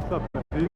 What's up, man?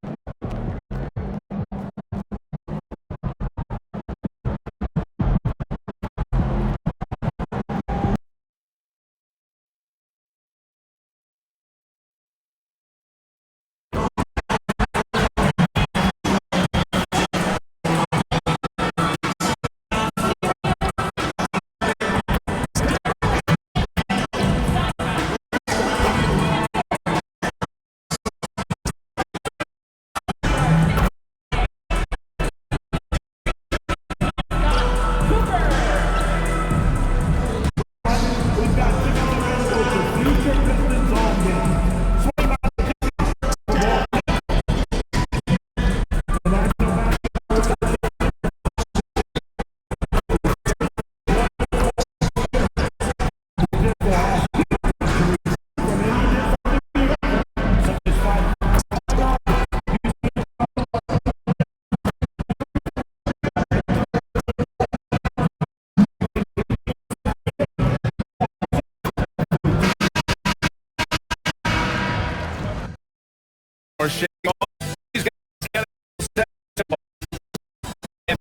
Or shake off. He's got to step and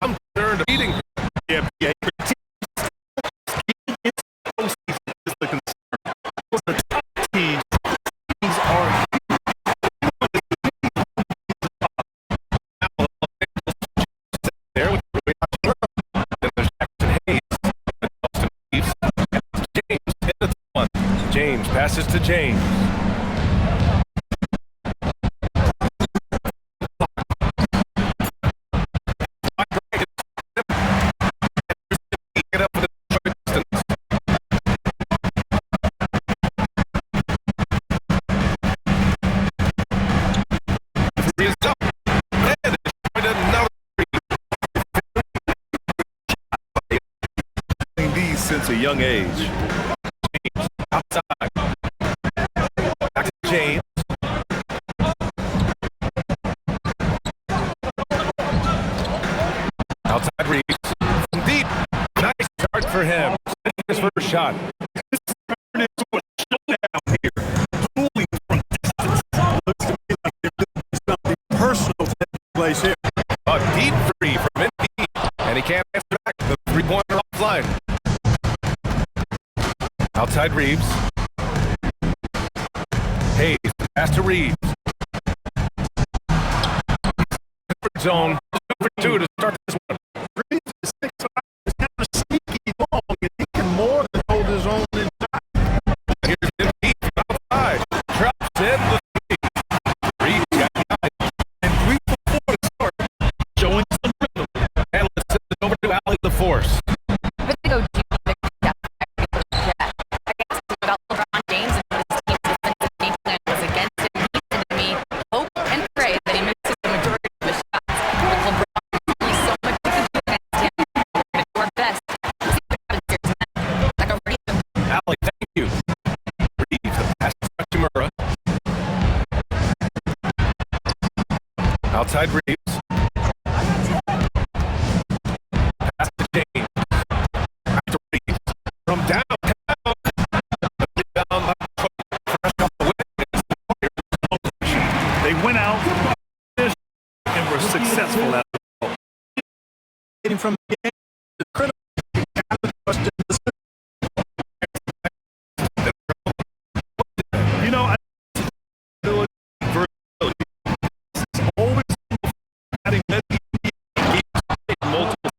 I'm concerned of eating. Yeah, yeah. The concern. The top teams are there with Jackson Hayes. James passes to James. Since a young age. James outside. Back to James. Outside Reeves. Deep. Nice start for him. His first shot. This turned into a showdown here. Dueling from distance. Looks to me like there's something personal taking place here. A deep three from Indy. And he can't answer back. The three-pointer offline. Outside Reeves. Hayes, pass to Reeves. Zone, 2 to start this one. Reeves is 6'5", is kind of sneaky long, and he can more than hold his own inside. Here's Embiid from outside. Drops in the three. Reeves got guys. And 3 for 4 to start. Showing some rhythm. And let's send it over to Allie the Force. Outside Reeves. Pass to James. Back to Reeves. From downtown. They went out and were successful at it. From the game, the critical you know, always adding multiple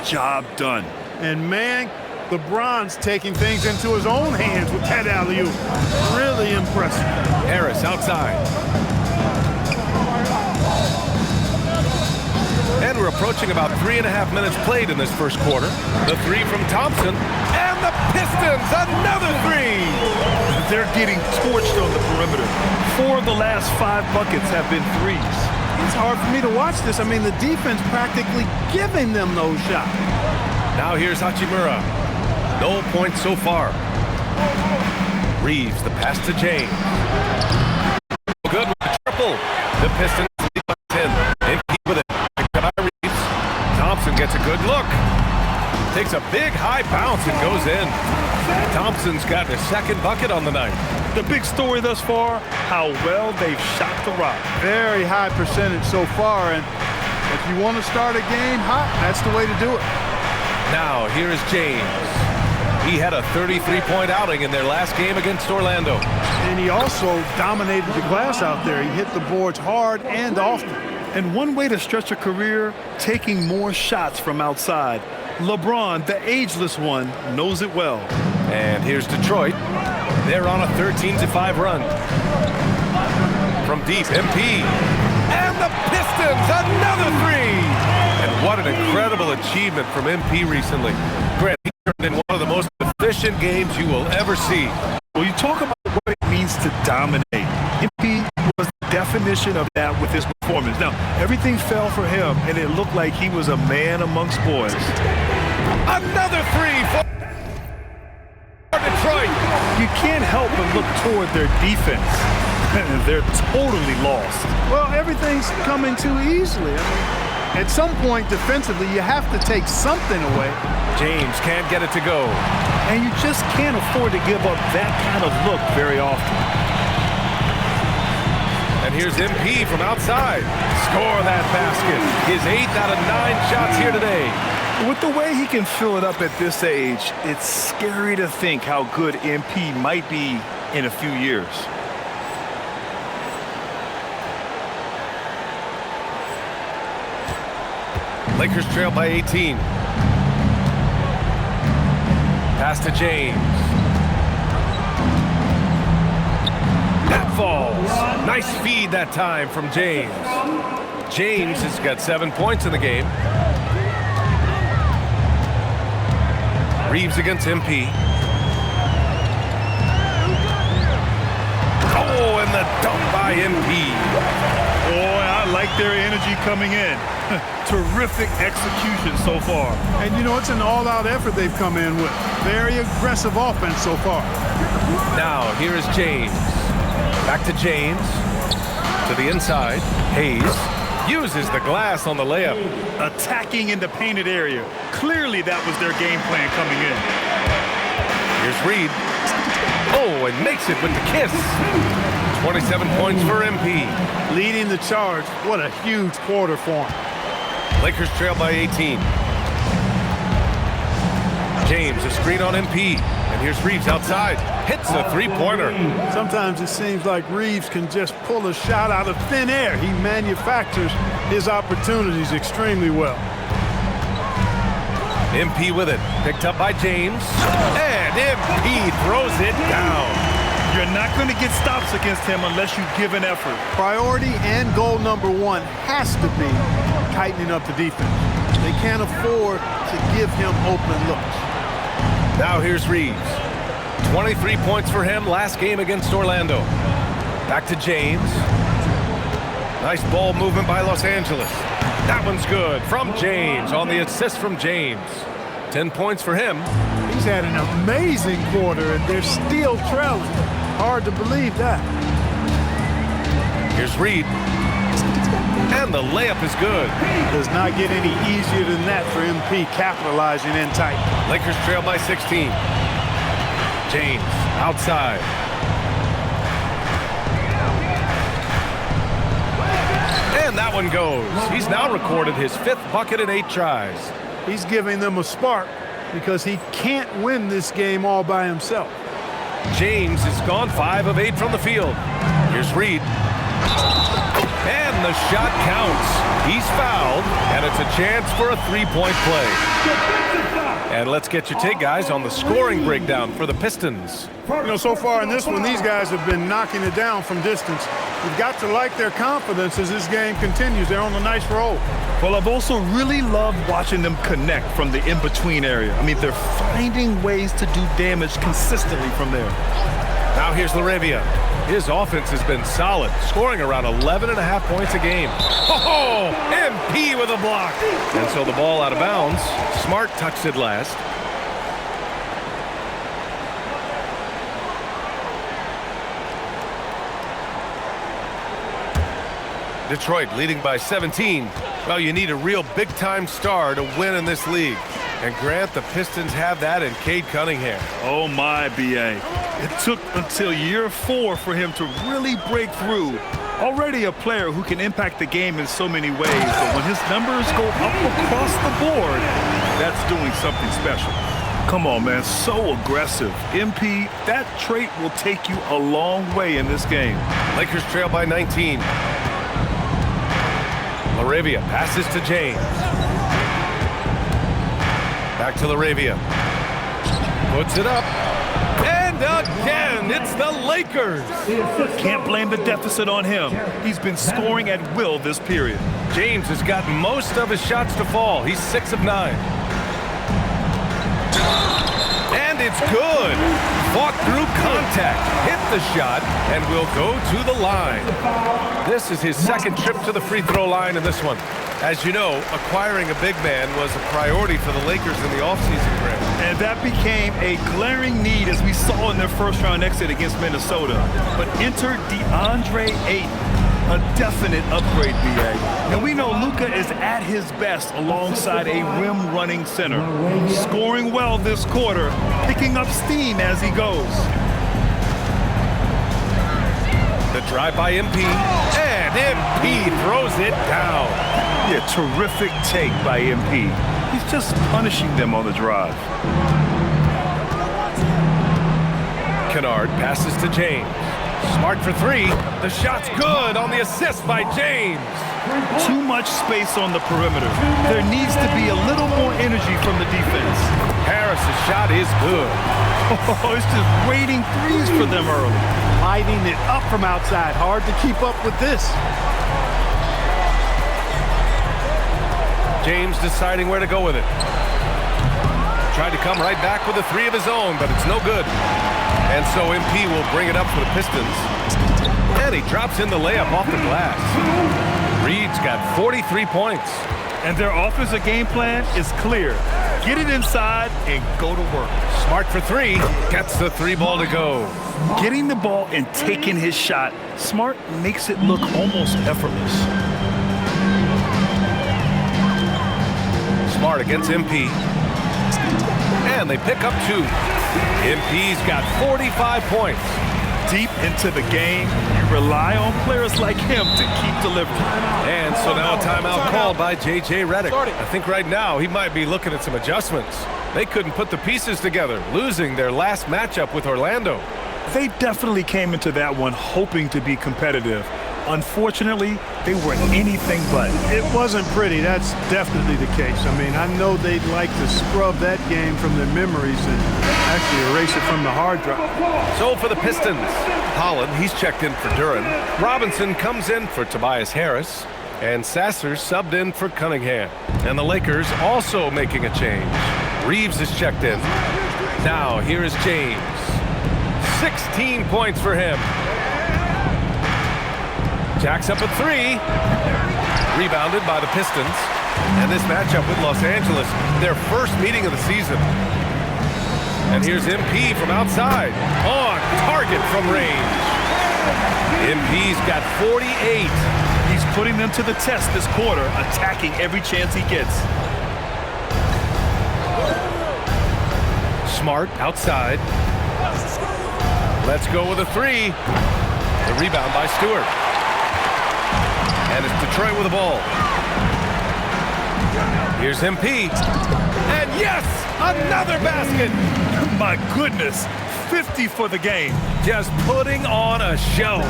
job done. And man, LeBron's taking things into his own hands with that alley-oop. Really impressive. Harris outside. And we're approaching about 3.5 minutes played in this first quarter. The three from Thompson. And the Pistons, another three! They're getting torched on the perimeter. 4 of the last 5 buckets have been threes. It's hard for me to watch this. I mean, the defense practically giving them those shots. Now here's Hachimura. No points so far. Reeves, the pass to James. Good with the triple. The Pistons lead by 10. In keep with it. Picked up by Reeves. Thompson gets a good look. Takes a big high bounce and goes in. Thompson's got his second bucket on the night. The big story thus far, how well they've shot the rock. Very high percentage so far, and if you want to start a game hot, that's the way to do it. Now, here is James. He had a 33-point outing in their last game against Orlando. And he also dominated the glass out there. He hit the boards hard and often. And one way to stretch a career, taking more shots from outside. LeBron, the ageless one, knows it well. And here's Detroit. They're on a 13-5 run. From deep, MP. And the Pistons, another three! And what an incredible achievement from MP recently. Grant, he turned in one of the most efficient games you will ever see. Well, you talk about what it means to dominate. MP was the definition of that with his performance. Now, everything fell for him, and it looked like he was a man amongst boys. Another three for Detroit. You can't help but look toward their defense. They're totally lost. Well, everything's coming too easily. I mean, at some point defensively, you have to take something away. James can't get it to go. And you just can't afford to give up that kind of look very often. And here's MP from outside. Score that basket. His 8th out of 9 shots here today. With the way he can fill it up at this age, it's scary to think how good MP might be in a few years. Lakers trail by 18. Pass to James. That falls. Nice feed that time from James. James has got 7 points in the game. Reeves against MP. Oh, and the dunk by MP. Boy, I like their energy coming in. Terrific execution so far. And you know, it's an all-out effort they've come in with. Very aggressive offense so far. Now, here is James. Back to James. To the inside. Hayes uses the glass on the layup. Attacking in the painted area. Clearly that was their game plan coming in. Here's Reed. Oh, and makes it with the kiss. 27 points for MP. Leading the charge. What a huge quarter for him. Lakers trail by 18. James, a screen on MP. And here's Reeves outside. Hits a three-pointer. Sometimes it seems like Reeves can just pull a shot out of thin air. He manufactures his opportunities extremely well. MP with it. Picked up by James. And MP throws it down. You're not going to get stops against him unless you give an effort. Priority and goal number 1 has to be tightening up the defense. They can't afford to give him open looks. Now here's Reeves. 23 points for him last game against Orlando. Back to James. Nice ball movement by Los Angeles. That one's good from James on the assist from James. 10 points for him. He's had an amazing quarter, and they're still trailing. Hard to believe that. Here's Reed. And the layup is good. Does not get any easier than that for MP capitalizing in tight. Lakers trail by 16. James outside. And that one goes. He's now recorded his 5th bucket in 8 tries. He's giving them a spark because he can't win this game all by himself. James has gone 5 of 8 from the field. Here's Reed. And the shot counts. He's fouled, and it's a chance for a three-point play. And let's get your take, guys, on the scoring breakdown for the Pistons. You know, so far in this one, these guys have been knocking it down from distance. You've got to like their confidence as this game continues. They're on a nice roll. Well, I've also really loved watching them connect from the in-between area. I mean, they're finding ways to do damage consistently from there. Now here's Laravia. His offense has been solid, scoring around 11.5 points a game. Oh, MP with a block. And so the ball out of bounds. Smart touched it last. Detroit leading by 17. Well, you need a real big-time star to win in this league. And Grant, the Pistons have that in Cade Cunningham. Oh, my, B.A. It took until year 4 for him to really break through. Already a player who can impact the game in so many ways, but when his numbers go up across the board, that's doing something special. Come on, man, so aggressive. MP, that trait will take you a long way in this game. Lakers trail by 19. Laravia passes to James. Back to Laravia. Puts it up. And again, it's the Lakers. Can't blame the deficit on him. He's been scoring at will this period. James has gotten most of his shots to fall. He's 6 of 9. And it's good. Fought through contact, hit the shot, and will go to the line. This is his second trip to the free throw line in this one. As you know, acquiring a big man was a priority for the Lakers in the offseason, Grant. And that became a glaring need as we saw in their first-round exit against Minnesota. But enter DeAndre Ayton, a definite upgrade, B.A. And we know Luka is at his best alongside a rim-running center. Scoring well this quarter, picking up steam as he goes. The drive by MP, and MP throws it down. Yeah, terrific take by MP. He's just punishing them on the drive. Kennard passes to James. Smart for 3. The shot's good on the assist by James. Too much space on the perimeter. There needs to be a little more energy from the defense. Harris's shot is good. Oh, it's just waiting threes for them early. Lighting it up from outside. Hard to keep up with this. James deciding where to go with it. Tried to come right back with a 3 of his own, but it's no good. And so MP will bring it up for the Pistons. And he drops in the layup off the glass. Reed's got 43 points. And their offensive game plan is clear. Get it inside and go to work. Smart for 3. Gets the 3 ball to go. Getting the ball and taking his shot, Smart makes it look almost effortless. Smart against MP. And they pick up 2. MP's got 45 points. Deep into the game, you rely on players like him to keep delivering. And so now a timeout called by J.J. Redick. I think right now he might be looking at some adjustments. They couldn't put the pieces together, losing their last matchup with Orlando. They definitely came into that one hoping to be competitive. Unfortunately, they were anything but. It wasn't pretty. That's definitely the case. I mean, I know they'd like to scrub that game from their memories and actually erase it from the hard drive. So for the Pistons, Holland, he's checked in for Duren. Robinson comes in for Tobias Harris. And Sasser subbed in for Cunningham. And the Lakers also making a change. Reeves is checked in. Now here is James. 16 points for him. Jacks up a 3. Rebounded by the Pistons. And this matchup with Los Angeles, their first meeting of the season. And here's MP from outside. On target from range. MP's got 48. He's putting them to the test this quarter, attacking every chance he gets. Smart outside. Let's go with a 3. The rebound by Stewart. And it's Detroit with the ball. Here's MP. And yes, another basket. My goodness, 50 for the game. Just putting on a show.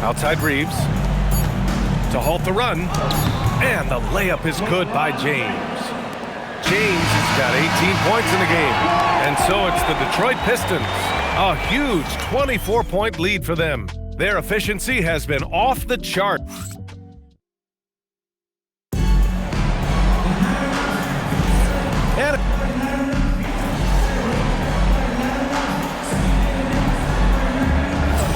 Outside Reeves to halt the run. And the layup is good by James. James has got 18 points in the game. And so it's the Detroit Pistons. A huge 24-point lead for them. Their efficiency has been off the chart. And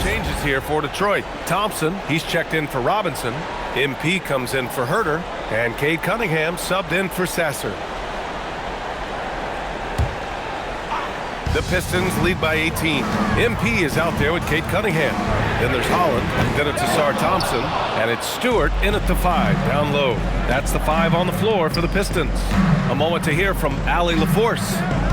changes here for Detroit. Thompson, he's checked in for Robinson. MP comes in for Herter. And Cade Cunningham subbed in for Sasser. The Pistons lead by 18. MP is out there with Cade Cunningham. Then there's Holland, then it's Asar Thompson, and it's Stewart in at the 5, down low. That's the 5 on the floor for the Pistons. A moment to hear from Allie LaForce.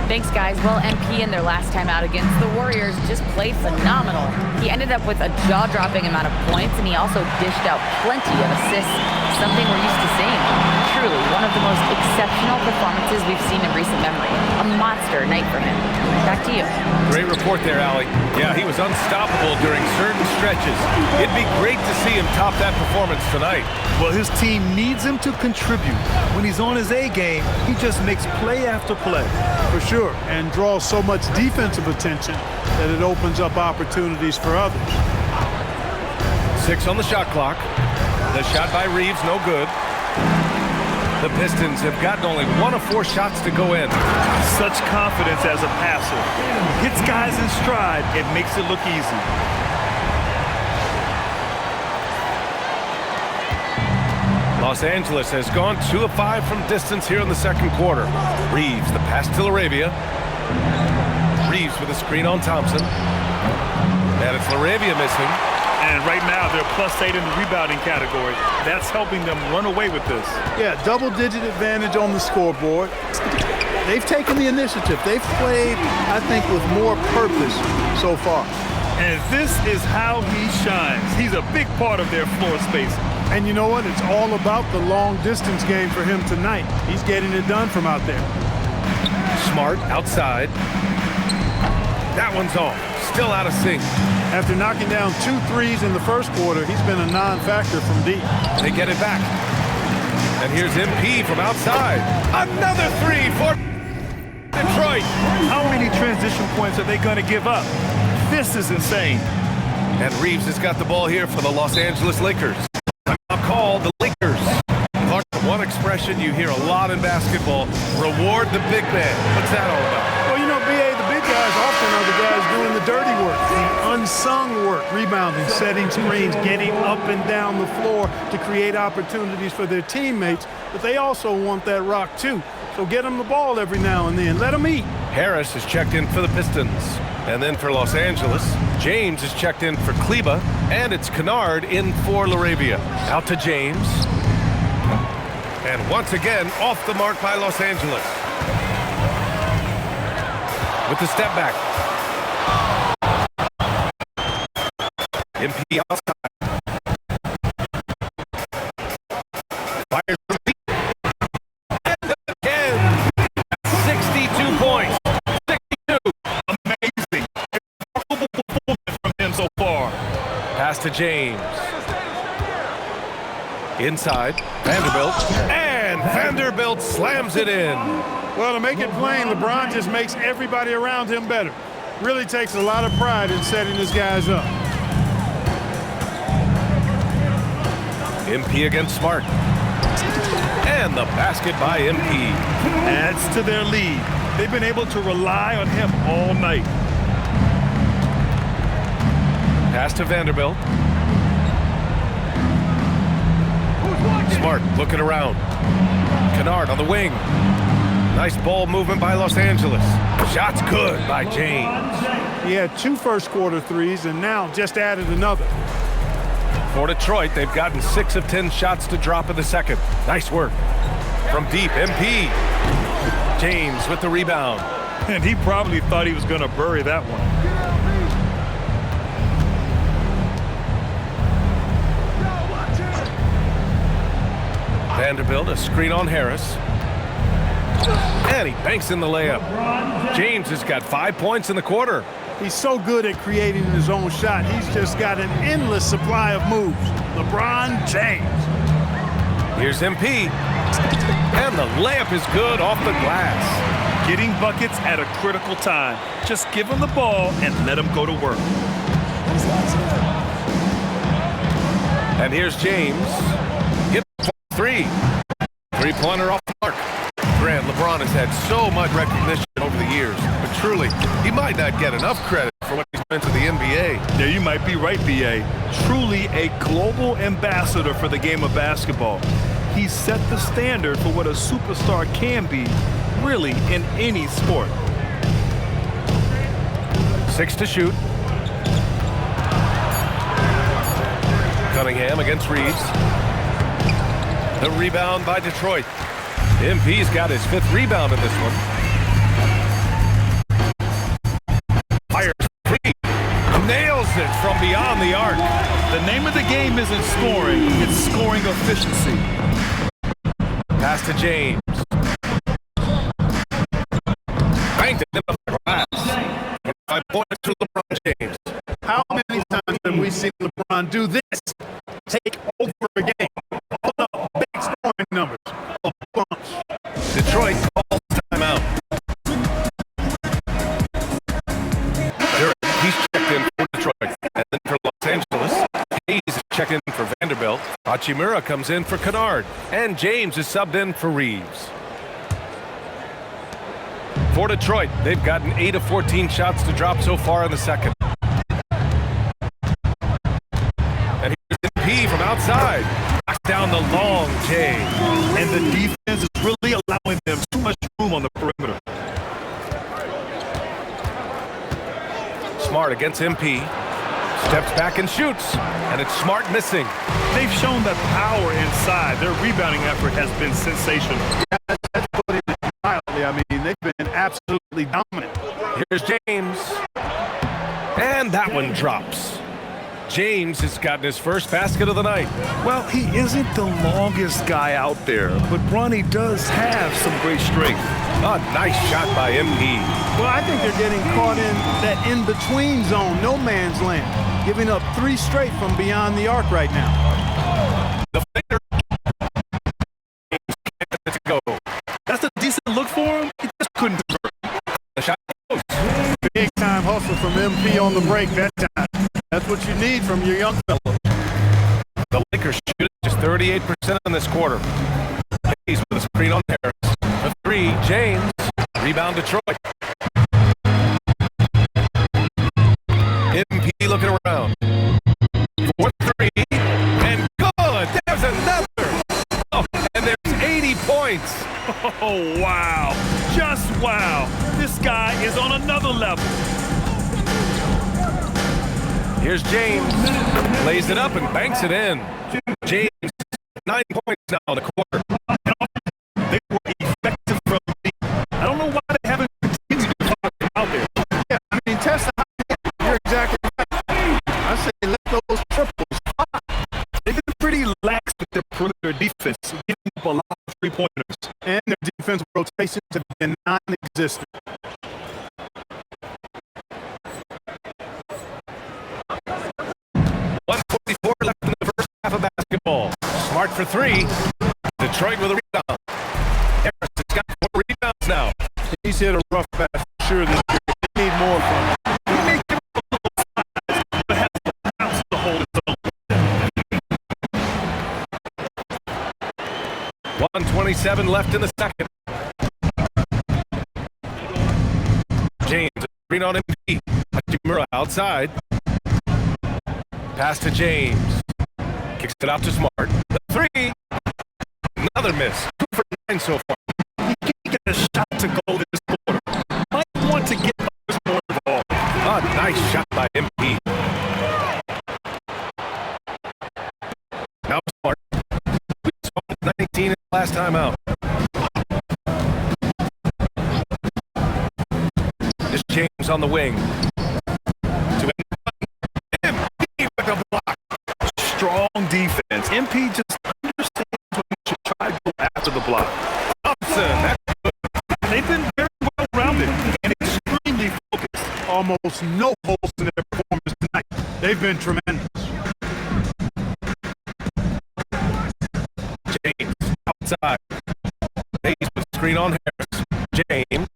Thanks, guys. Well, MP in their last time out against the Warriors just played phenomenal. He ended up with a jaw-dropping amount of points, and he also dished out plenty of assists, something we're used to seeing. Truly, one of the most exceptional performances we've seen in recent memory. A monster night for him. Back to you. Great report there, Allie. Yeah, he was unstoppable during certain stretches. It'd be great to see him top that performance tonight. Well, his team needs him to contribute. When he's on his A game, he just makes play after play. For sure, and draws so much defensive attention that it opens up opportunities for others. 6 on the shot clock. The shot by Reeves, no good. The Pistons have gotten only 1 of 4 shots to go in. Such confidence as a passer. Hits guys in stride. It makes it look easy. Los Angeles has gone 2 of 5 from distance here in the second quarter. Reeves, the pass to LaRavia. Reeves with a screen on Thompson. And it's LaRavia missing. And right now, they're +8 in the rebounding category. That's helping them run away with this. Yeah, double-digit advantage on the scoreboard. They've taken the initiative. They've played, I think, with more purpose so far. And this is how he shines. He's a big part of their floor space. And you know what? It's all about the long-distance game for him tonight. He's getting it done from out there. Smart outside. That one's off. Still out of sync. After knocking down 2 threes in the first quarter, he's been a non-factor from deep. They get it back. And here's MP from outside. Another 3 for Detroit. How many transition points are they going to give up? This is insane. And Reeves has got the ball here for the Los Angeles Lakers. Timeout called the Lakers. Clark, one expression you hear a lot in basketball, reward the big man. What's that all about? Well, you know, B.A., the big guys often are the guys doing the dirty work, the unsung work, rebounding, setting screens, getting up and down the floor to create opportunities for their teammates. But they also want that rock, too. So get them the ball every now and then. Let them eat. Harris is checked in for the Pistons. And then for Los Angeles, James is checked in for Kleba. And it's Kennard in for LaRavia. Out to James. And once again, off the mark by Los Angeles. With the step back. MP outside. Fires the lead. And again. 62 points. 62. Amazing. Remarkable performance from him so far. Pass to James. Inside. Vanderbilt. And Vanderbilt slams it in. Well, to make it plain, LeBron just makes everybody around him better. Really takes a lot of pride in setting his guys up. MP against Smart. And the basket by MP. Adds to their lead. They've been able to rely on him all night. Pass to Vanderbilt. Smart looking around. Kennard on the wing. Nice ball movement by Los Angeles. Shot's good by James. He had 2 first-quarter threes and now just added another. For Detroit, they've gotten 6 of 10 shots to drop in the second. Nice work. From deep, MP. James with the rebound. And he probably thought he was going to bury that one. Vanderbilt, a screen on Harris. And he banks in the layup. James has got 5 points in the quarter. He's so good at creating his own shot. He's just got an endless supply of moves. LeBron James. Here's MP. And the layup is good off the glass. Getting buckets at a critical time. Just give him the ball and let him go to work. And here's James. Hit three. Three-pointer off the mark. Grant, LeBron has had so much recognition over the years, but truly, he might not get enough credit for what he's meant to the NBA. Yeah, you might be right, B.A. Truly a global ambassador for the game of basketball. He set the standard for what a superstar can be, really, in any sport. 6 to shoot. Cunningham against Reeves. The rebound by Detroit. MP's got his 5th rebound in this one. Fires free. Nails it from beyond the arc. The name of the game isn't scoring, it's scoring efficiency. Pass to James. Banked it in the glass. 5 points to LeBron James. How many times have we seen LeBron do this? Take over a game. Hold up, big scoring numbers. A bunch. Detroit calls timeout. He's checked in for Detroit. And then for Los Angeles, Hayes is checked in for Vanderbilt. Hachimura comes in for Kennard. And James is subbed in for Reeves. For Detroit, they've gotten 8 of 14 shots to drop so far in the second. And here's MP from outside. Knocks down the long J. And the defense is really allowing them too much room on the perimeter. Smart against MP. Steps back and shoots. And it's Smart missing. They've shown that power inside. Their rebounding effort has been sensational. That's putting it mildly. I mean, they've been absolutely dominant. Here's James. And that one drops. James has gotten his first basket of the night. Well, he isn't the longest guy out there, but Bronny does have some great strength. A nice shot by MP. Well, I think they're getting caught in that in-between zone, no man's land, giving up 3 straight from beyond the arc right now. The finger. Let's go. That's a decent look for him. He just couldn't convert. The shot goes. Big time hustle from MP on the break that time. That's what you need from your young fellow. The Lakers shoot just 38% in this quarter. Hayes with a screen on Harris. The 3, James. Rebound Detroit. MP looking around. 4-3. And good. There's another. Oh, and there's 80 points. Oh, wow. Just wow. This guy is on another level. Here's James. Lays it up and banks it in. James, 9 points now in the quarter. They were effective from deep. I don't know why they haven't continued to find him out there. Yeah, I mean, test the high. You're exactly right. I say let those triples fly. They've been pretty lax with their perimeter defense, giving up a lot of three-pointers. And their defensive rotations have been non-existent. Left in the first half of basketball. Smart for 3. Detroit with a rebound. Harris has got 4 rebounds now. He's hit a rough pass for sure this year. They need more from him. He may give up a little size, but has the bounce to hold his own. 1:27 left in the second. James, screen on MP. Hachimura outside. Pass to James. Kicks it out to Smart. The 3. Another miss. 2 for 9 so far. He can't get a shot to go this quarter. Might want to get others more involved. A nice shot by MP. Now Smart. We saw 19 in the last time out. This James on the wing. To MP with a block. Strong defense. MP just understands when he should try to go after the block. Thompson. They've been very well-rounded and extremely focused. almost no holes in their performance tonight. They've been tremendous. James outside. Hayes with screen on Harris. James.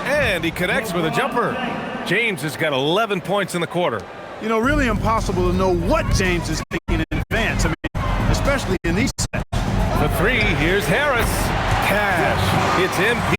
And he connects with a jumper. James has got 11 points in the quarter. You know, really impossible to know what James is thinking in advance. I mean, especially in these sets. The three, here's Harris. Cash. It's MP.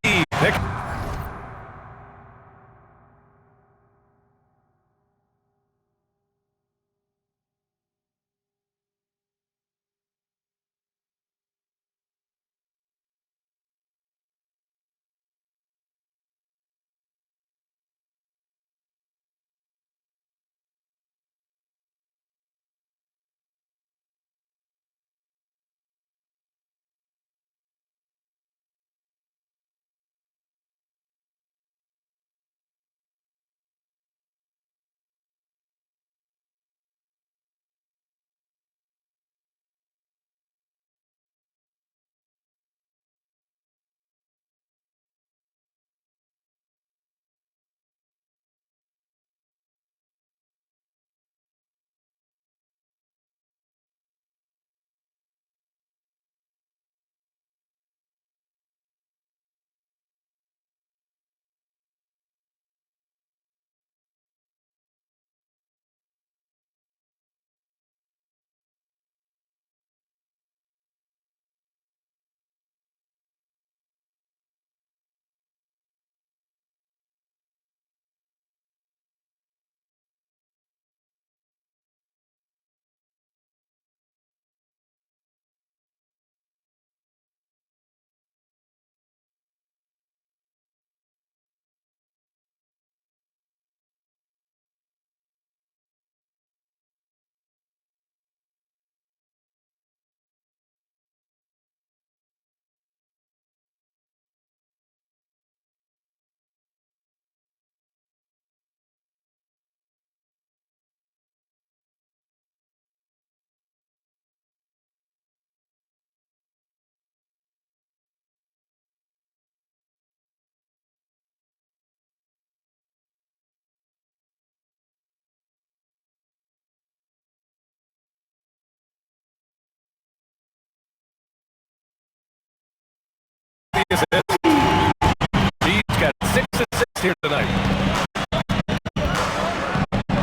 He's got 6 assists here tonight.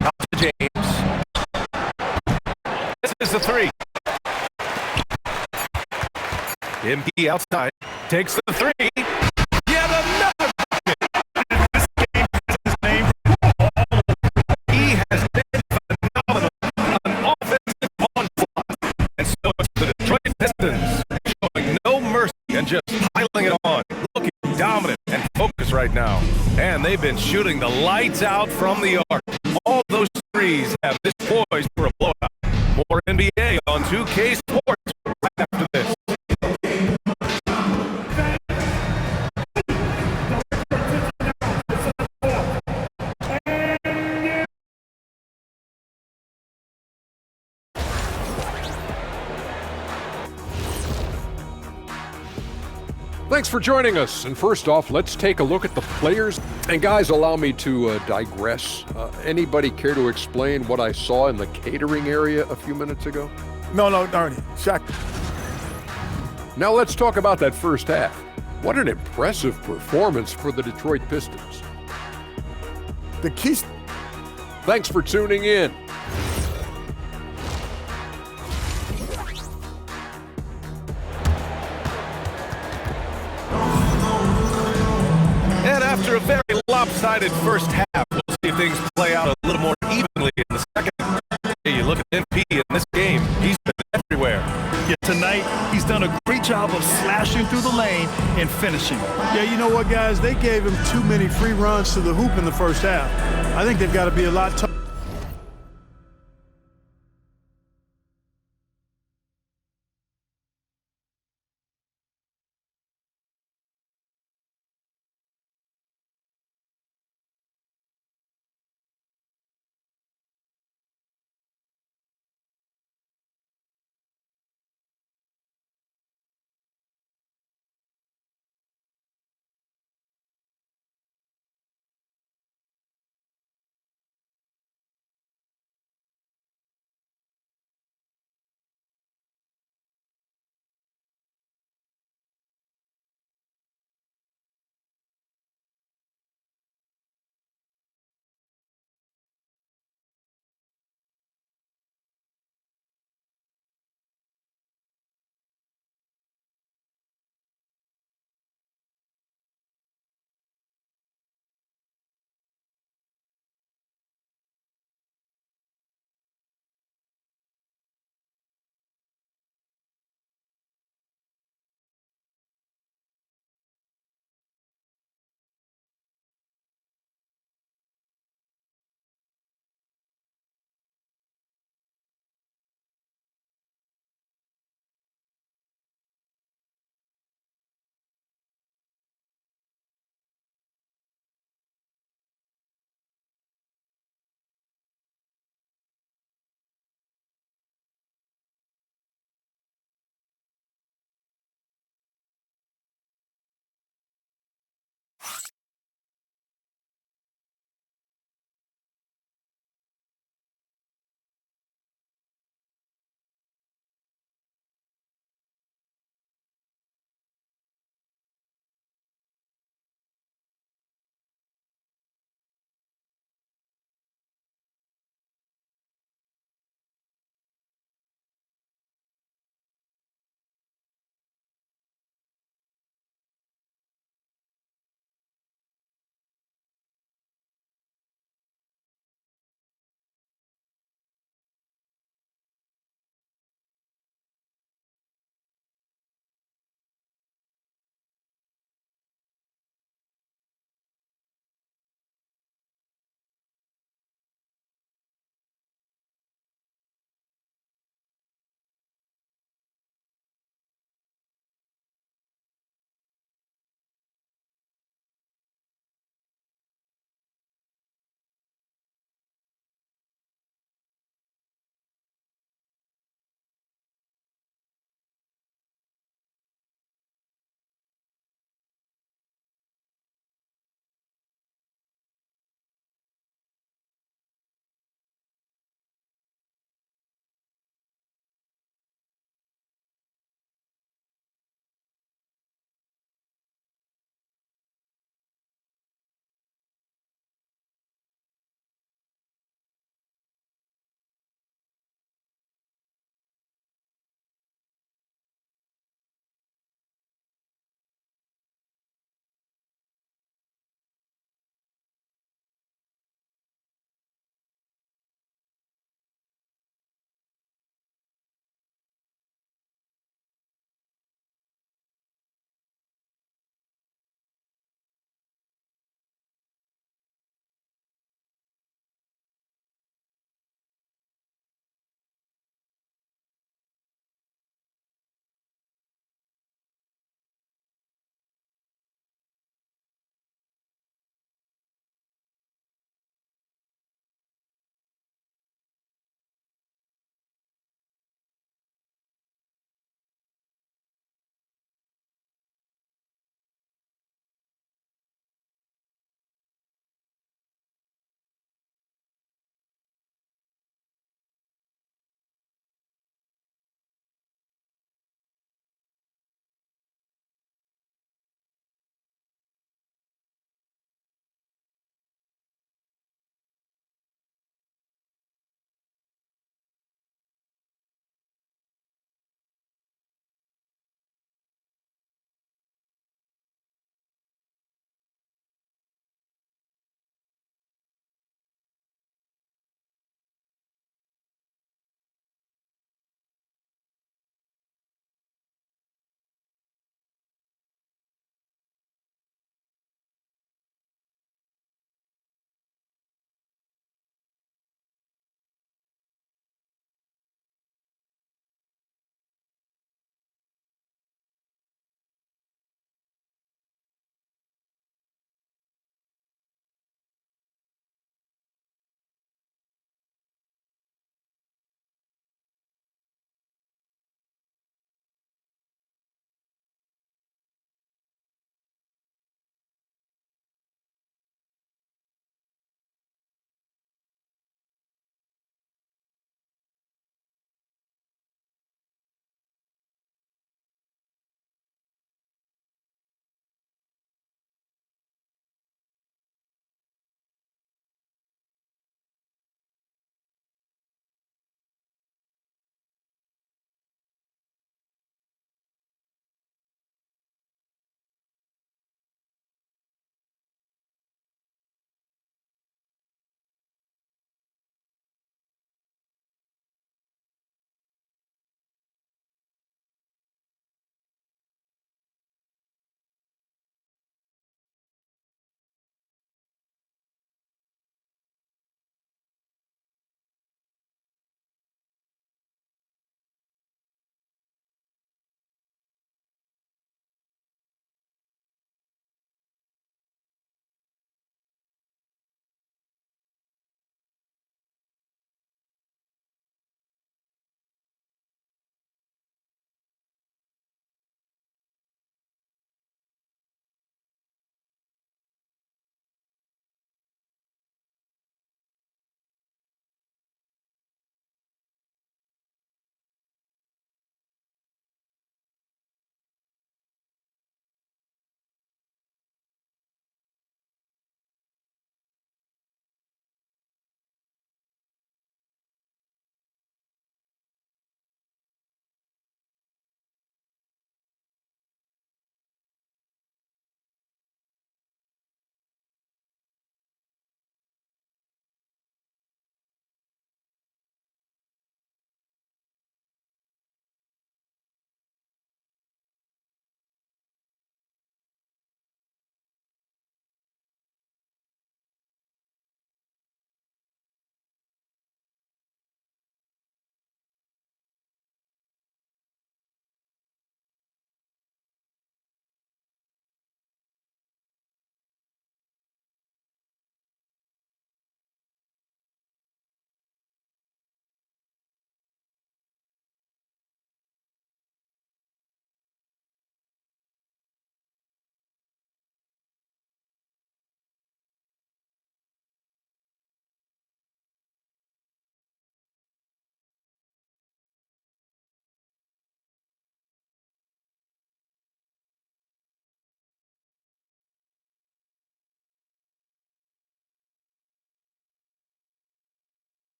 Out to James. This is the three. MP outside. Takes the three. Yet another bucket. This game has his name. He has been phenomenal. An offensive onslaught. And so it's the Detroit Pistons showing no mercy and just piling it on. Looking dominant they've been shooting the lights out from the arc. All those threes have this poised for a blowout. More NBA on 2K Sports right after this. Thanks for joining us. And first off, let's take a look at the players. And guys, allow me to digress. Anybody care to explain what I saw in the catering area a few minutes ago? No, Ernie. Shaq. Now let's talk about that first half. What an impressive performance for the Detroit Pistons. The key. Thanks for tuning in. And after a very lopsided first half, we'll see if things play out a little more evenly in the second. Hey, you look at MP in this game, he's been everywhere. Yeah, tonight, he's done a great job of slashing through the lane and finishing. Yeah, you know what, guys? They gave him too many free runs to the hoop in the first half. I think they've got to be a lot tougher.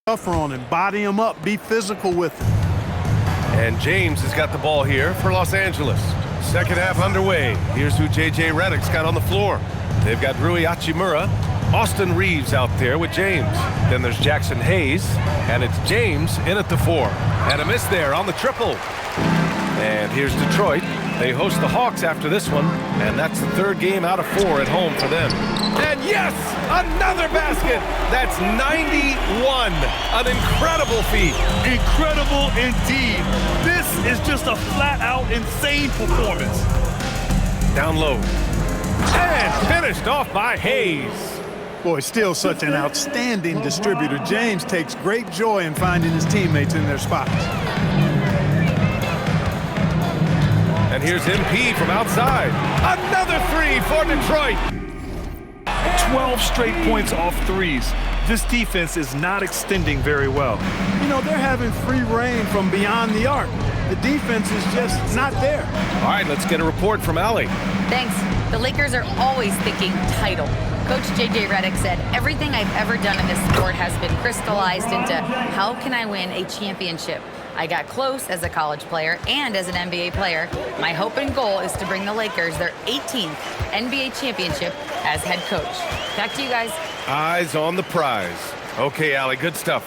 tougher on him, body him up, be physical with him. And James has got the ball here for Los Angeles. Second half underway. Here's who J.J. Redick's got on the floor. They've got Rui Hachimura, Austin Reeves out there with James. Then there's Jackson Hayes, and it's James in at the 4. And a miss there on the triple. And here's Detroit. They host the Hawks after this one, and that's the third game out of 4 at home for them. And yes, another basket. That's 91. An incredible feat. Incredible indeed. This is just a flat-out insane performance. Down low. And finished off by Hayes. Boy, still such an outstanding distributor. James takes great joy in finding his teammates in their spots. And here's MP from outside. Another 3 for Detroit. 12 straight points off threes. This defense is not extending very well. You know, they're having free reign from beyond the arc. The defense is just not there. All right, let's get a report from Allie. Thanks. The Lakers are always thinking title. Coach J.J. Redick said, everything I've ever done in this sport has been crystallized into how can I win a championship? I got close as a college player and as an NBA player. My hope and goal is to bring the Lakers their 18th NBA championship as head coach. Back to you guys. Eyes on the prize. Okay, Allie, good stuff.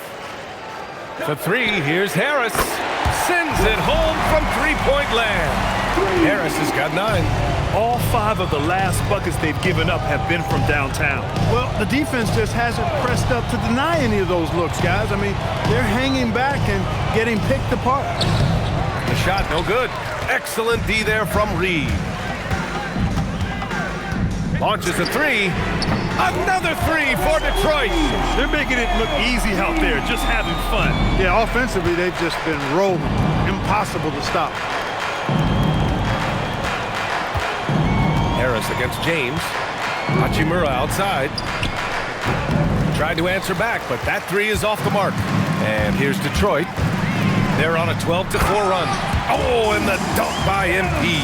For 3, here's Harris. Sends it home from three-point land. Harris has got 9. All 5 of the last buckets they've given up have been from downtown. Well, the defense just hasn't pressed up to deny any of those looks, guys. I mean, they're hanging back and getting picked apart. The shot, no good. Excellent D there from Reed. Launches a 3. Another 3 for Detroit. They're making it look easy out there, just having fun. Yeah, offensively, they've just been rolling. Impossible to stop. Harris against James. Hachimura outside. Tried to answer back, but that 3 is off the mark. And here's Detroit. They're on a 12-4 run. Oh, and the dunk by MP.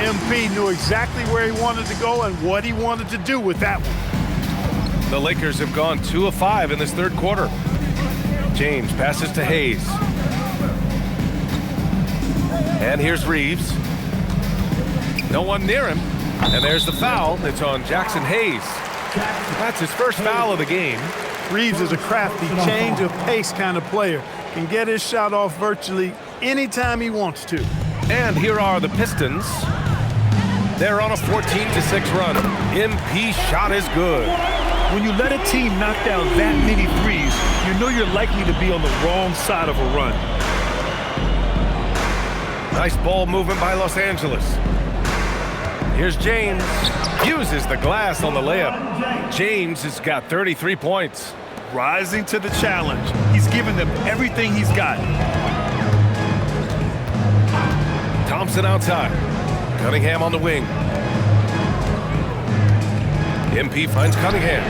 MP knew exactly where he wanted to go and what he wanted to do with that one. The Lakers have gone 2 of 5 in this third quarter. James passes to Hayes. And here's Reeves. No one near him. And there's the foul. It's on Jackson Hayes. That's his first foul of the game. Reeves is a crafty, change of pace kind of player. Can get his shot off virtually anytime he wants to. And here are the Pistons. They're on a 14-6 run. MP shot is good. When you let a team knock down that many threes, you know you're likely to be on the wrong side of a run. Nice ball movement by Los Angeles. Here's James. Uses the glass on the layup. James has got 33 points. Rising to the challenge. He's given them everything he's got. Thompson outside. Cunningham on the wing. MP finds Cunningham.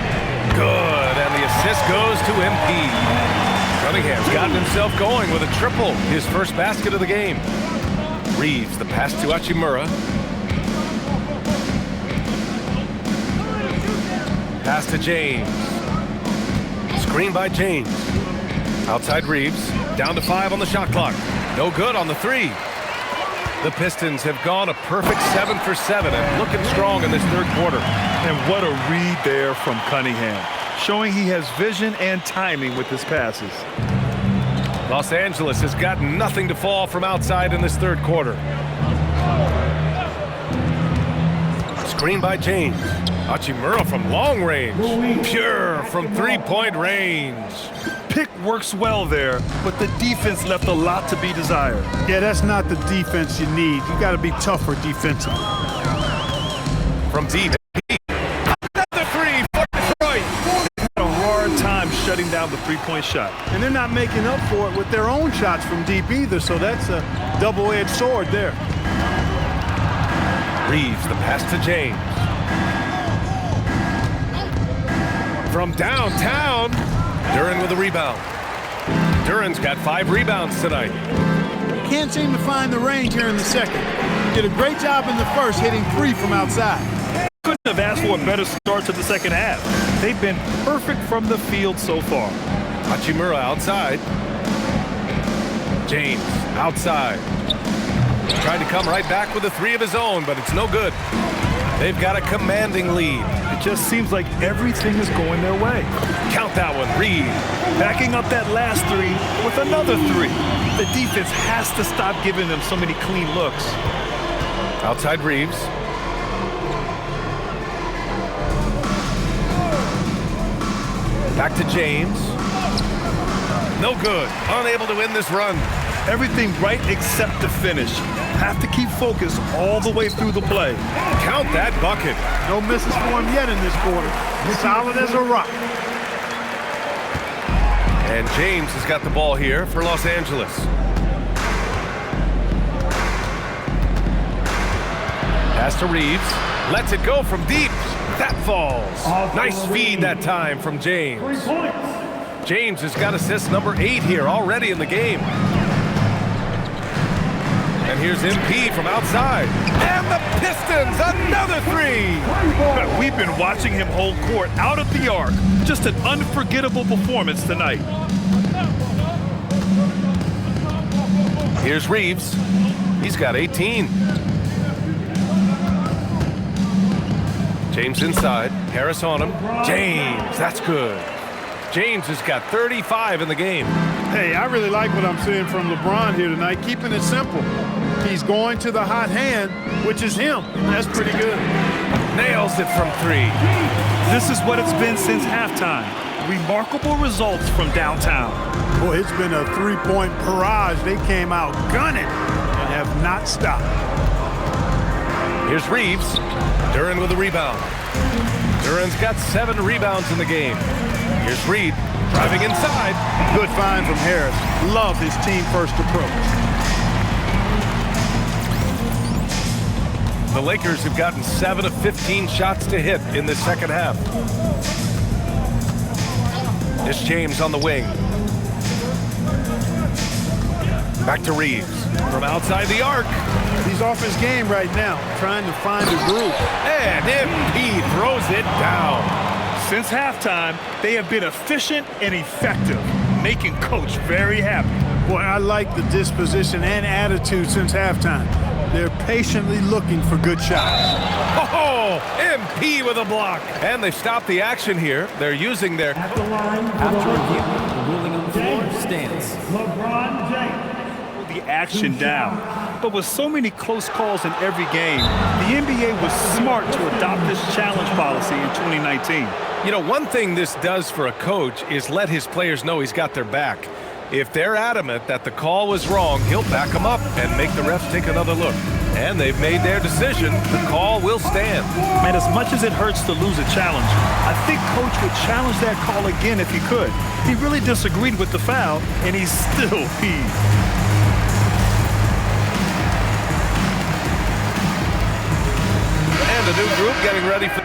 Good, and the assist goes to MP. Cunningham's gotten himself going with a triple, his first basket of the game. Reeves, the pass to Hachimura. Pass to James. Screen by James. Outside Reeves. Down to 5 on the shot clock. No good on the 3. The Pistons have gone a perfect 7 for 7 and looking strong in this third quarter. And what a read there from Cunningham, showing he has vision and timing with his passes. Los Angeles has got nothing to fall from outside in this third quarter. Screen by James. Hachimura from long range. Pure from three-point range. Pick works well there, but the defense left a lot to be desired. Yeah, that's not the defense you need. You got to be tougher defensively. From deep. Another 3 for Detroit. Had a hard time shutting down the three-point shot. And they're not making up for it with their own shots from deep either, so that's a double-edged sword there. Reeves, the pass to James. From downtown, Duren with a rebound. Duren's got 5 rebounds tonight. Can't seem to find the range here in the second. Did a great job in the first, hitting 3 from outside. Couldn't have asked for a better start to the second half. They've been perfect from the field so far. Hachimura outside. James outside. Tried to come right back with a three of his own, but it's no good. They've got a commanding lead. It just seems like everything is going their way. Count that one, Reed. Backing up that last three with another three. The defense has to stop giving them so many clean looks. Outside Reeves. Back to James. No good. Unable to win this run. Everything right except the finish. Have to keep focused all the way through the play. Count that bucket. No misses for him yet in this quarter. Solid as a rock. And James has got the ball here for Los Angeles. Pass to Reeves. Lets it go from deep. That falls. Nice feed that time from James. James has got assist number 8 here already in the game. And here's MP from outside. And the Pistons, another three. We've been watching him hold court out of the arc. Just an unforgettable performance tonight. Here's Reeves. He's got 18. James inside. Harris on him. James, that's good. James has got 35 in the game. Hey, I really like what I'm seeing from LeBron here tonight, keeping it simple. He's going to the hot hand, which is him. That's pretty good. Nails it from 3. This is what it's been since halftime. Remarkable results from downtown. Boy, it's been a three-point barrage. They came out gunning and have not stopped. Here's Reeves. Duran with a rebound. Duran's got 7 rebounds in the game. Here's Reed driving inside. Good find from Harris. Love his team-first approach. The Lakers have gotten 7 of 15 shots to hit in the second half. It's James on the wing. Back to Reeves from outside the arc. He's off his game right now, trying to find a groove. And MP throws it down. Since halftime, they have been efficient and effective, making Coach very happy. Boy, I like the disposition and attitude since halftime. They're patiently looking for good shots. Oh, MP with a block. And they stopped the action here. They're using their... After review, the ruling on the floor stands. LeBron James. The action down. But with so many close calls in every game, the NBA was smart to adopt this challenge policy in 2019. You know, one thing this does for a coach is let his players know he's got their back. If they're adamant that the call was wrong, he'll back them up and make the refs take another look. And they've made their decision. The call will stand. Man, as much as it hurts to lose a challenge, I think Coach would challenge that call again if he could. He really disagreed with the foul, and he's still peeved. And a new group getting ready for...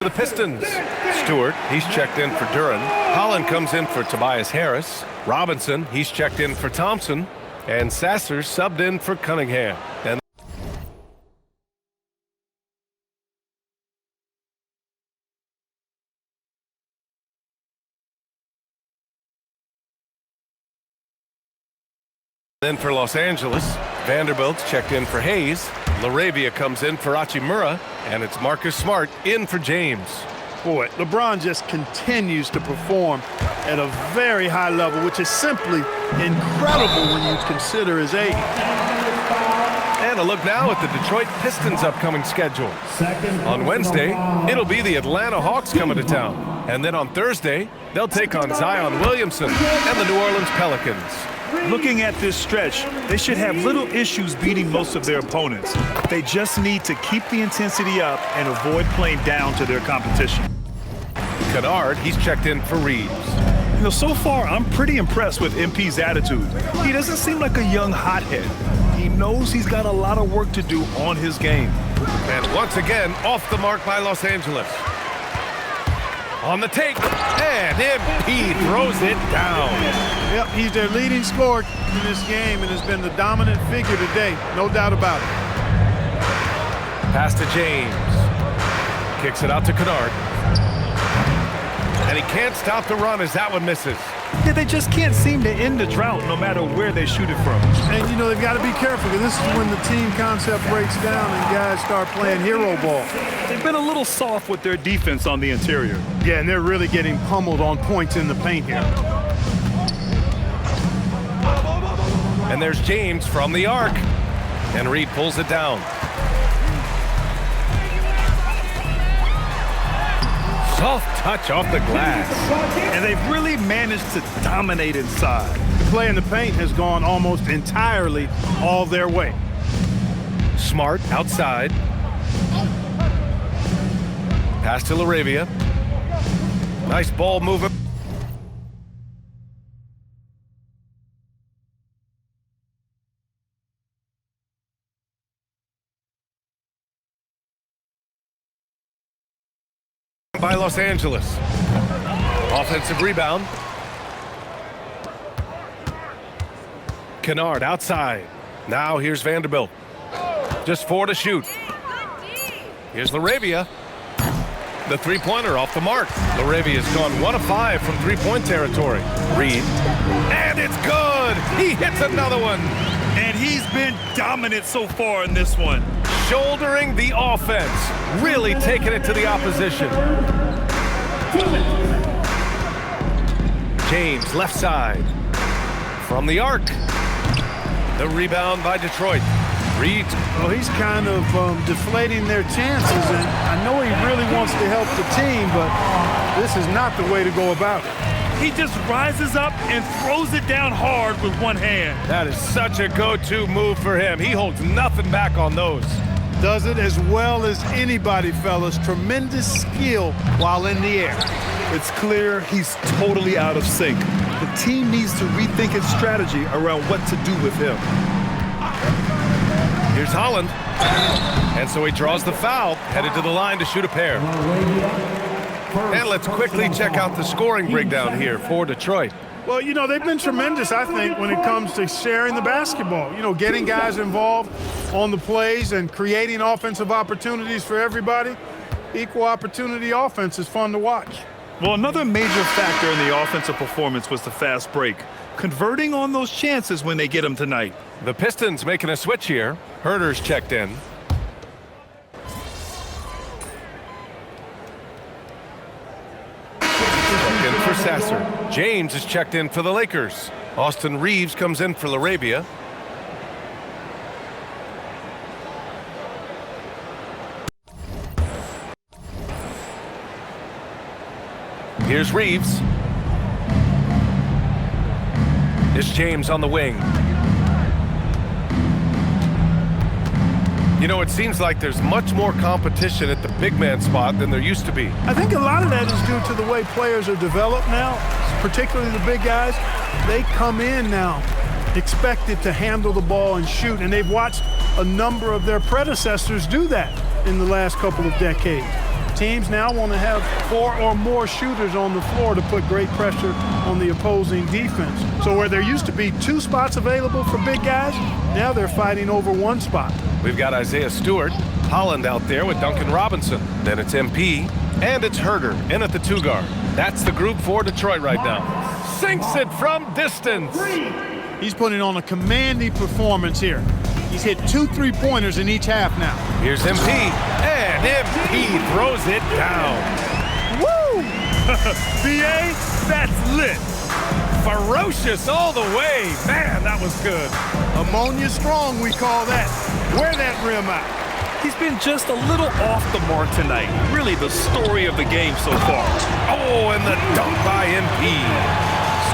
the Pistons. Stewart, he's checked in for Duran. Holland comes in for Tobias Harris. Robinson, he's checked in for Thompson. And Sasser subbed in for Cunningham. And then for Los Angeles, Vanderbilt's checked in for Hayes. LaRavia comes in for Hachimura. And it's Marcus Smart in for James. Boy, LeBron just continues to perform at a very high level, which is simply incredible when you consider his age. And a look now at the Detroit Pistons' upcoming schedule. On Wednesday, it'll be the Atlanta Hawks coming to town. And then on Thursday, they'll take on Zion Williamson and the New Orleans Pelicans. Looking at this stretch, they should have little issues beating most of their opponents. They just need to keep the intensity up and avoid playing down to their competition. Kennard, he's checked in for Reeves. You know, so far, I'm pretty impressed with MP's attitude. He doesn't seem like a young hothead. He knows he's got a lot of work to do on his game. And once again, off the mark by Los Angeles. On the take, and MP throws it down. Yep, he's their leading scorer in this game and has been the dominant figure today, no doubt about it. Pass to James. Kicks it out to Kennard. And he can't stop the run as that one misses. Yeah, they just can't seem to end the drought no matter where they shoot it from. And, you know, they've got to be careful because this is when the team concept breaks down and guys start playing hero ball. They've been a little soft with their defense on the interior. Yeah, and they're really getting pummeled on points in the paint here. And there's James from the arc. And Reed pulls it down. Soft touch off the glass. And they've really managed to dominate inside. Play in the paint has gone almost entirely all their way. Smart outside. Pass to LaRavia. Nice ball movement. By Los Angeles. Offensive rebound. Kennard outside. Now here's Vanderbilt. Just 4 to shoot. Here's LaRavia. The three-pointer off the mark. LaRavia's gone 1 of 5 from three-point territory. Reed. And it's good! He hits another one. And he's been dominant so far in this one. Shouldering the offense. Really taking it to the opposition. James, left side. From the arc. The rebound by Detroit. Reed. Well, he's kind of deflating their chances, and I know he really wants to help the team, but this is not the way to go about it. He just rises up and throws it down hard with one hand. That is such a go-to move for him. He holds nothing back on those. Does it as well as anybody, fellas. Tremendous skill while in the air. It's clear he's totally out of sync. The team needs to rethink its strategy around what to do with him. Here's Holland. And so he draws the foul, headed to the line to shoot a pair. And let's quickly check out the scoring breakdown here for Detroit. Well, you know, they've been tremendous, I think, when it comes to sharing the basketball. You know, getting guys involved on the plays and creating offensive opportunities for everybody. Equal opportunity offense is fun to watch. Well, another major factor in the offensive performance was the fast break. Converting on those chances when they get them tonight. The Pistons making a switch here. Herter's checked in. Checked in for Sasser. James is checked in for the Lakers. Austin Reeves comes in for LaRavia. Here's Reeves. It's James on the wing. You know, it seems like there's much more competition at the big man spot than there used to be. I think a lot of that is due to the way players are developed now, particularly the big guys. They come in now expected to handle the ball and shoot, and they've watched a number of their predecessors do that in the last couple of decades. Teams now want to have 4 or more shooters on the floor to put great pressure on the opposing defense. So where there used to be 2 spots available for big guys, now they're fighting over 1 spot. We've got Isaiah Stewart, Holland out there with Duncan Robinson. Then it's MP, and it's Herder in at the 2 guard. That's the group for Detroit right now. Sinks it from distance. He's putting on a commanding performance here. He's hit 2 3-pointers in each half now. Here's MP, and MP throws it down. Woo! BA, that's lit. Ferocious all the way. Man, that was good. Ammonia strong, we call that. Wear that rim out. He's been just a little off the mark tonight. Really the story of the game so far. Oh, and the dunk by MP.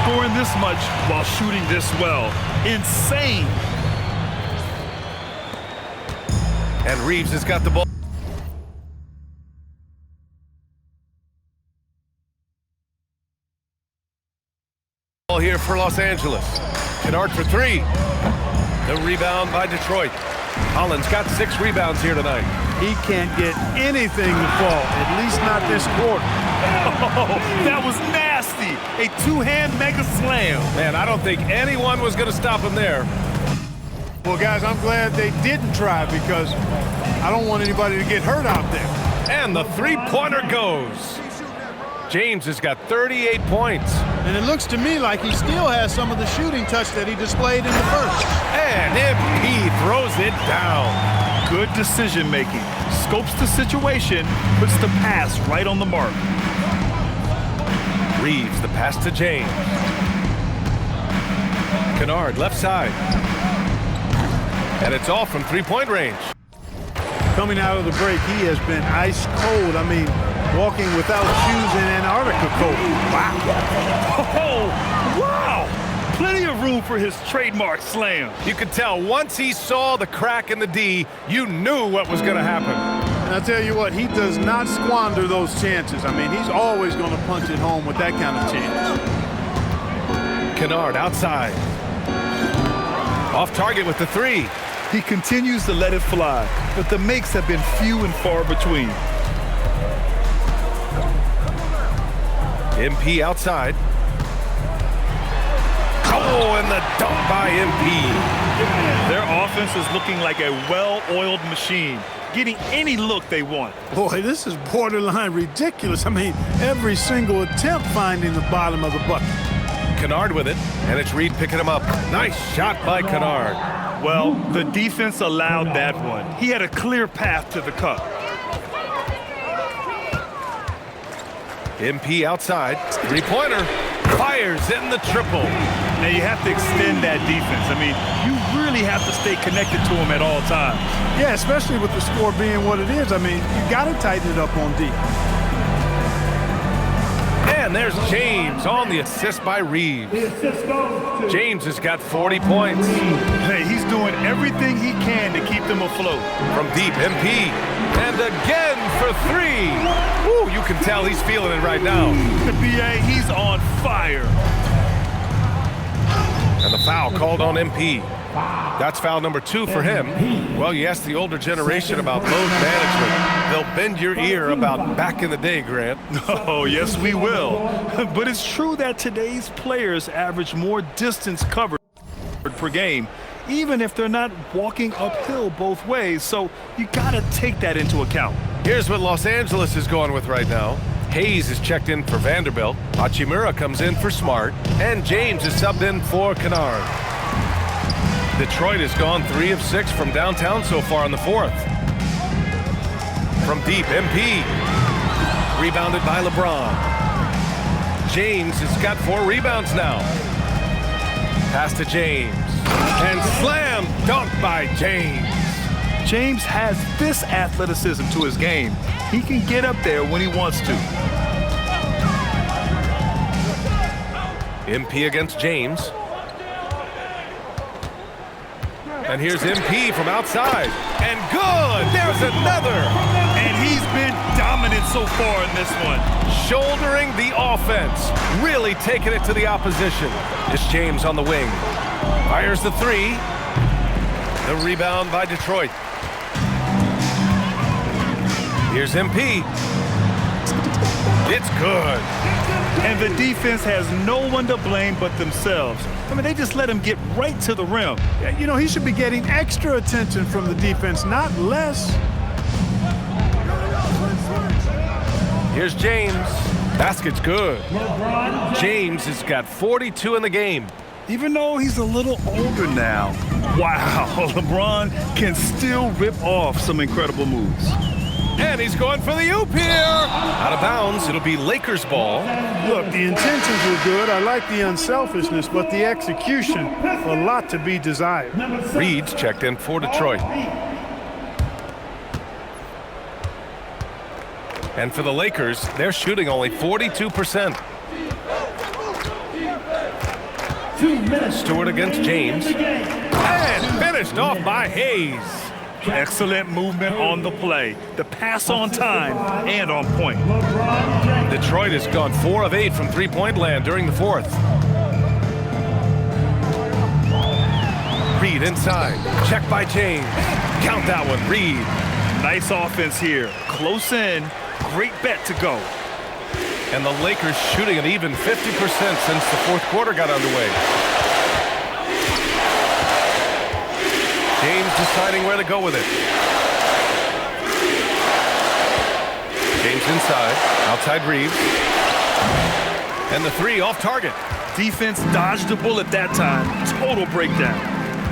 Scoring this much while shooting this well. Insane. And Reeves has got the ball. Here for Los Angeles. Kennard for 3. The rebound by Detroit. Holland's got 6 rebounds here tonight. He can't get anything to fall, at least not this quarter. Oh, that was nasty. A 2-hand mega slam. Man, I don't think anyone was going to stop him there. Well, guys, I'm glad they didn't try because I don't want anybody to get hurt out there. And the 3-pointer goes. James has got 38 points. And it looks to me like he still has some of the shooting touch that he displayed in the first. And MP throws it down. Good decision making. Scopes the situation, puts the pass right on the mark. Reeves, the pass to James. Kennard, left side. And it's all from 3-point range. Coming out of the break, he has been ice cold. I mean, walking without shoes in Antarctica cold. Wow. Oh, wow. Plenty of room for his trademark slam. You could tell once he saw the crack in the D, you knew what was going to happen. And I tell you what, he does not squander those chances. I mean, he's always going to punch it home with that kind of chance. Kennard outside. Off target with the 3. He continues to let it fly, but the makes have been few and far between. MP outside. Oh, and the dunk by MP. Their offense is looking like a well-oiled machine, getting any look they want. Boy, this is borderline ridiculous. I mean, every single attempt finding the bottom of the bucket. Kennard with it, and it's Reed picking him up. Nice shot by Kennard. Well, the defense allowed that one. He had a clear path to the cup. MP outside, 3-pointer, fires in the triple. Now you have to extend that defense. I mean, you really have to stay connected to him at all times. Yeah, especially with the score being what it is. I mean, you got to tighten it up on D. And there's James on the assist by Reeves. James has got 40 points. Hey, he's doing everything he can to keep them afloat. From deep, MP. And again for 3. Woo, you can tell he's feeling it right now. The BA, he's on fire. And the foul called on MP. That's foul number 2 for him. Well, you ask the older generation about load management. They'll bend your ear about back in the day, Grant. Oh, yes, we will. But it's true that today's players average more distance covered per game, even if they're not walking uphill both ways. So you got to take that into account. Here's what Los Angeles is going with right now. Hayes is checked in for Vanderbilt. Hachimura comes in for Smart. And James is subbed in for Kennard. Detroit has gone 3 of 6 from downtown so far in the 4th. From deep, MP. Rebounded by LeBron. James has got 4 rebounds now. Pass to James. And slam dunk by James. James has this athleticism to his game. He can get up there when he wants to. MP against James. And here's MP from outside. And good! There's another! And he's been dominant so far in this one. Shouldering the offense. Really taking it to the opposition. It's James on the wing. Fires the 3. The rebound by Detroit. Here's MP. It's good. And the defense has no one to blame but themselves. I mean, they just let him get right to the rim. Yeah, you know, he should be getting extra attention from the defense, not less. Here's James. Basket's good. James has got 42 in the game. Even though he's a little older now. Wow, LeBron can still rip off some incredible moves. And he's going for the oop here. Out of bounds. It'll be Lakers ball. Look, the intentions were good. I like the unselfishness, but the execution, a lot to be desired. Reed's checked in for Detroit. And for the Lakers, they're shooting only 42%. Stewart against James. And finished off by Hayes. Excellent movement on the play. The pass on time and on point. Detroit has gone 4 of 8 from three-point land during the fourth. Reed inside. Check by James. Count that one, Reed. Nice offense here. Close in. Great bet to go. And the Lakers shooting an even 50% since the fourth quarter got underway. James deciding where to go with it. James inside. Outside Reeves. And the three off target. Defense dodged a bullet that time. Total breakdown.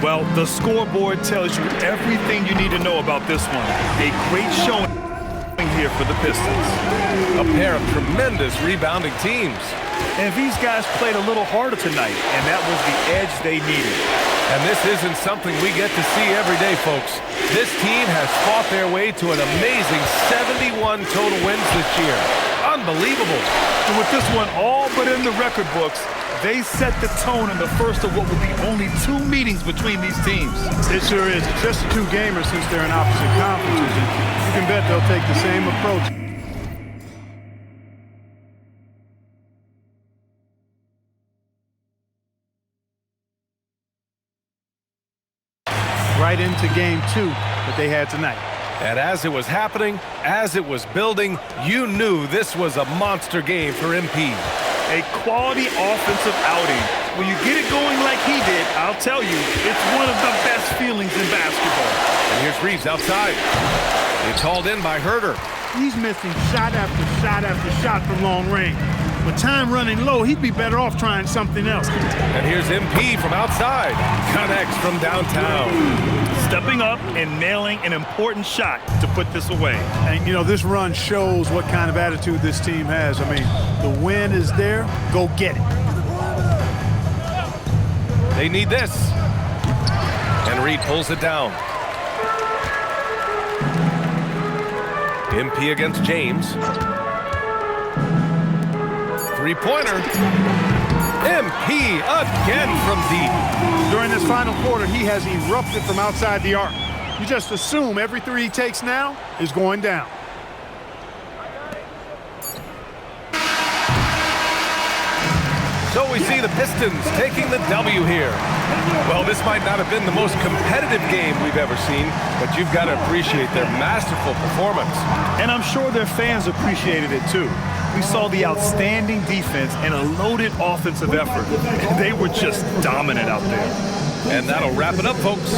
Well, the scoreboard tells you everything you need to know about this one. A great showing here for the Pistons. A pair of tremendous rebounding teams. And these guys played a little harder tonight, and that was the edge they needed. And this isn't something we get to see every day, folks. This team has fought their way to an amazing 71 total wins this year. Unbelievable. And with this one all but in the record books, they set the tone in the first of what will be only 2 meetings between these teams. It sure is. It's just 2 gamers since they're in opposite conferences. And you can bet they'll take the same approach. Right into game 2 that they had tonight. And as it was happening, as it was building, you knew this was a monster game for MP. A quality offensive outing. When you get it going like he did, I'll tell you, it's one of the best feelings in basketball. And here's Reeves outside. It's hauled in by Herter. He's missing shot after shot after shot from long range. With time running low, he'd be better off trying something else. And here's MP from outside. Connects from downtown. Stepping up and nailing an important shot to put this away. And, you know, this run shows what kind of attitude this team has. I mean, the win is there. Go get it. They need this. And Reed pulls it down. MP against James. Three-pointer. MP again from deep. During this final quarter, he has erupted from outside the arc. You just assume every 3 he takes now is going down. So we see the Pistons taking the W here. Well, this might not have been the most competitive game we've ever seen, but you've got to appreciate their masterful performance. And I'm sure their fans appreciated it too. We saw the outstanding defense and a loaded offensive effort. They were just dominant out there. And that'll wrap it up, folks.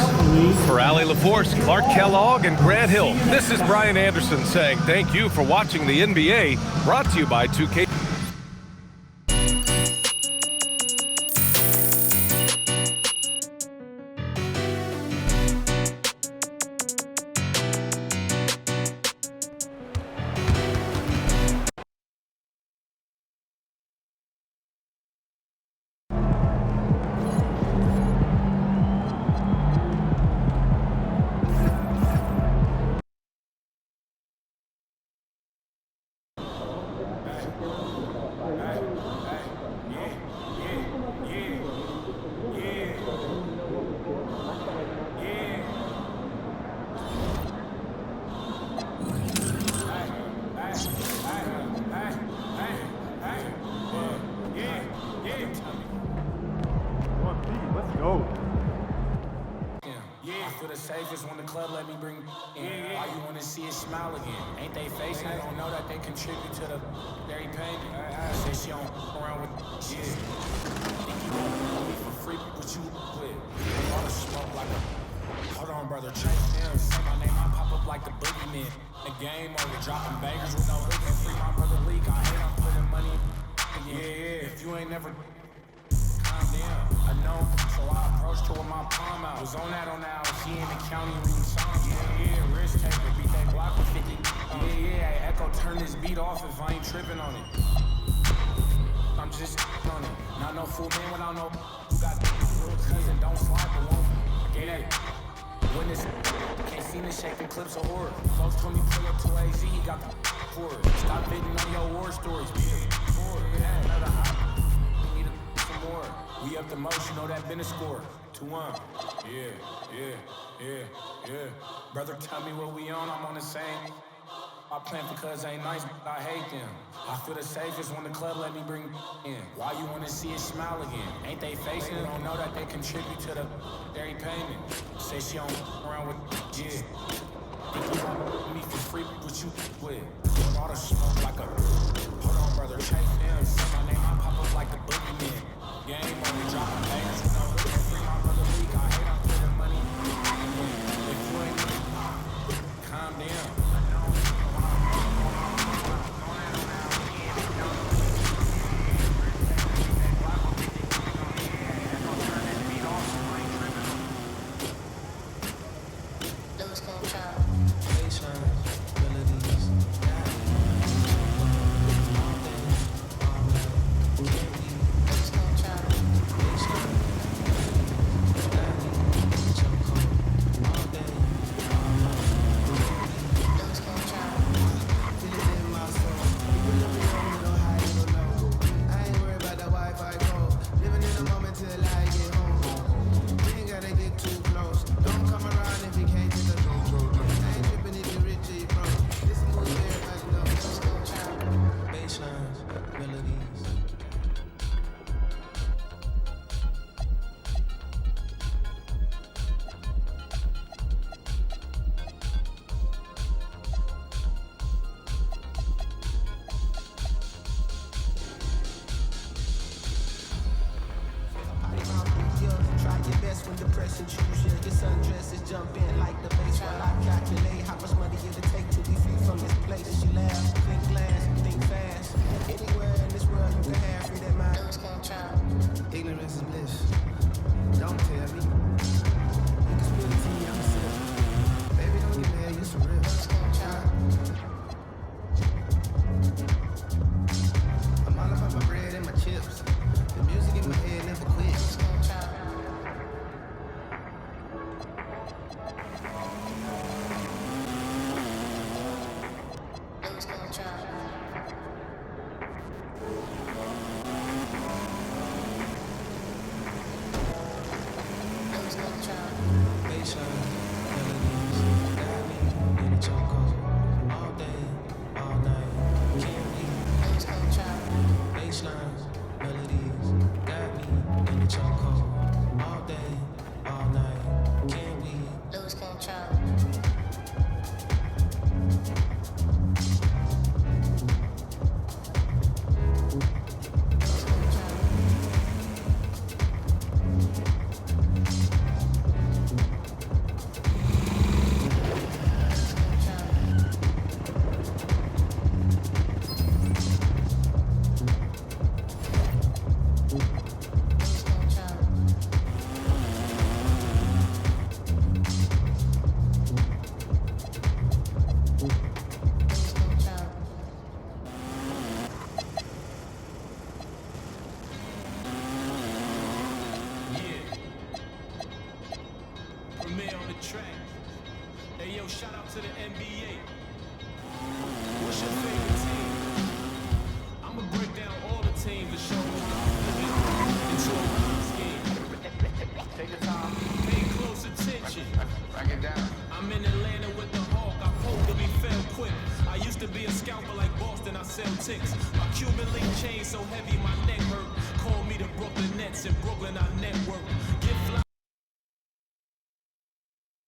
For Allie LaForce, Clark Kellogg, and Grant Hill, this is Brian Anderson saying thank you for watching the NBA, brought to you by 2K. it smile again. Ain't they facing? They don't know that they contribute to the very pain. I say she don't around with shit. Think you want me for free, what you with? All the smoke like a. Hold on, brother, chase him. Say my name, I pop up like the boogeyman. The game over, dropping bangers with no hook and free my brother leak. I hate I'm putting money in. Yeah, if you ain't never calm down, I know. So I approached her with my palm out. Was on that she in the county reading songs. Yeah, wrist taper, beat that block with 50. Yeah, Echo, turn this beat off if I ain't tripping on it. I'm just on it. Not no fool man without no who got little cousin, don't slide but won't. Yeah, witness, can't see me shaking clips of horror. Folks told me pull up to AZ, he got the for it. Stop bidding on your war stories, yeah, another hot. We need some more. We up the most, you know that been a score. 2-1. Yeah. Brother, tell me what we on, I'm on the same. I plan because ain't nice, but I hate them. I feel the safest when the club let me bring in. Why you wanna see it smile again? Ain't they facing? They don't know that they contribute to the very payment. Say she don't around with yeah. Think you want me for free, what you with? All the smoke like a. Hold on, brother, chase them. Say my name, I pop up like the boogeyman. Game over, dropping bangers with no hook and free my brother leak. I hate I'm putting money. If you ain't calm down. My Cuban link chain so heavy my neck hurt. Call me the Brooklyn Nets in Brooklyn. I